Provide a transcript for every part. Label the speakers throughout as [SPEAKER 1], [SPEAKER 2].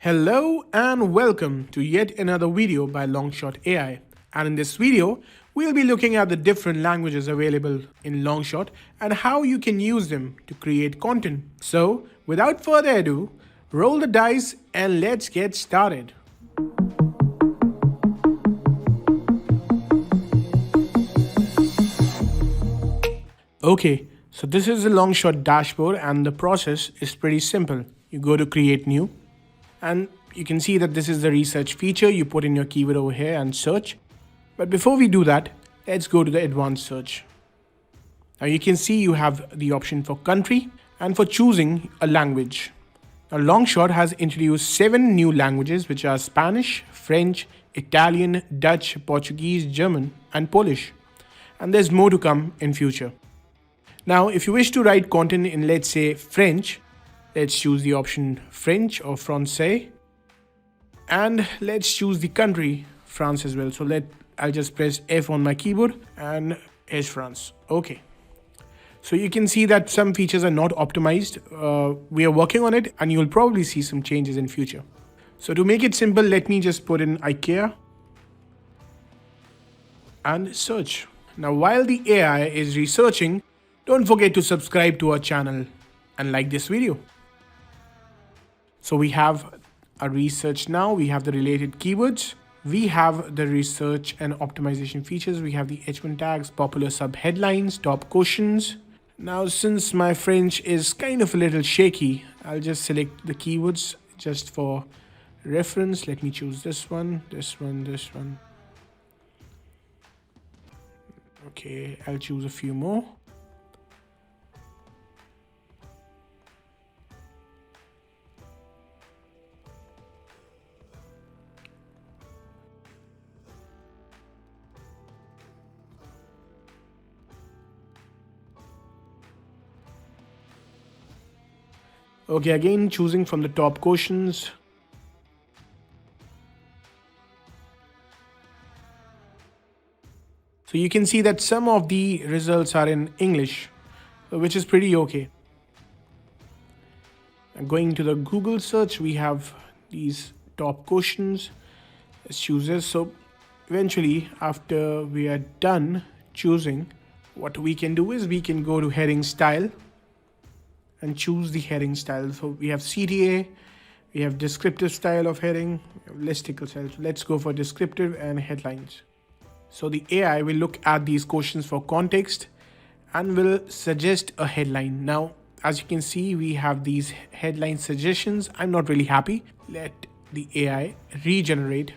[SPEAKER 1] Hello and welcome to yet another video by LongShot AI. And in this video, we'll be looking at the different languages available in LongShot and how you can use them to create content. So, without further ado, roll the dice and let's get started. Okay, so this is the LongShot dashboard and the process is pretty simple. You go to create new. And you can see that this is the research feature. You put in your keyword over here and search. But before we do that, let's go to the advanced search. Now you can see you have the option for country and for choosing a language. Now LongShot has introduced 7 new languages, which are Spanish, French, Italian, Dutch, Portuguese, German, and Polish. And there's more to come in future. Now, if you wish to write content in, let's say, French, let's choose the option French or Francais, and let's choose the country France as well. So I'll just press F on my keyboard and here's France. Okay. So you can see that some features are not optimized. We are working on it and you'll probably see some changes in future. So to make it simple, let me just put in IKEA and search. Now while the AI is researching, don't forget to subscribe to our channel and like this video. So we have a research now, we have the related keywords, we have the research and optimization features, we have the H1 tags, popular sub-headlines, top questions. Now since my French is kind of a little shaky, I'll just select the keywords just for reference. Let me choose this one, this one, this one. Okay, I'll choose a few more. Okay, again choosing from the top questions. So you can see that some of the results are in English, which is pretty okay. And going to the Google search, we have these top questions. Let's choose this. So eventually, after we are done choosing, what we can do is we can go to heading style and choose the heading style. So we have CTA, we have descriptive style of heading, we have listicle style. So let's go for descriptive and headlines. So the AI will look at these questions for context and will suggest a headline. Now, as you can see, we have these headline suggestions. I'm not really happy. Let the AI regenerate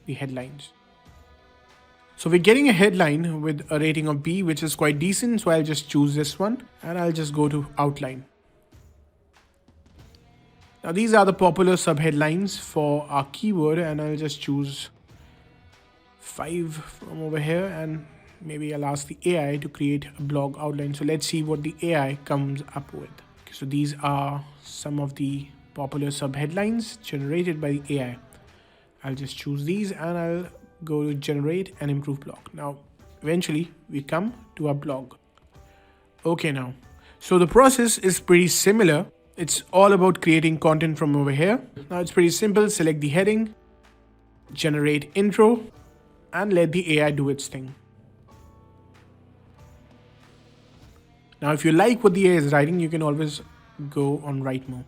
[SPEAKER 1] the headlines. So we're getting a headline with a rating of B, which is quite decent. So I'll just choose this one and I'll just go to outline. Now these are the popular subheadlines for our keyword and I'll just choose 5 from over here and maybe I'll ask the AI to create a blog outline. So let's see what the AI comes up with. Okay, so these are some of the popular subheadlines generated by the AI. I'll just choose these and I'll go to generate and improve blog. Now eventually we come to our blog. Okay, now so the process is pretty similar. It's all about creating content from over here. Now it's pretty simple. Select the heading, generate intro, and let the AI do its thing. Now if you like what the AI is writing, you can always go on write more.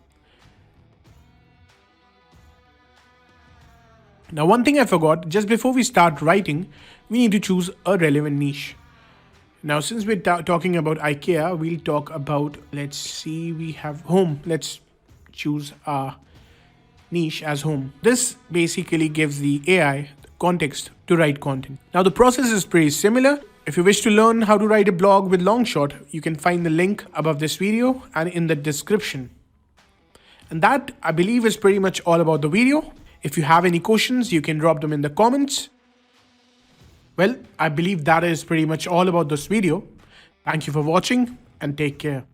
[SPEAKER 1] Now one thing I forgot, just before we start writing, we need to choose a relevant niche. Now, since we're talking about IKEA, we'll talk about, let's see, we have home. Let's choose our niche as home. This basically gives the AI context to write content. Now, the process is pretty similar. If you wish to learn how to write a blog with LongShot, you can find the link above this video and in the description. And that, I believe, is pretty much all about the video. If you have any questions, you can drop them in the comments. Well, I believe that is pretty much all about this video. Thank you for watching and take care.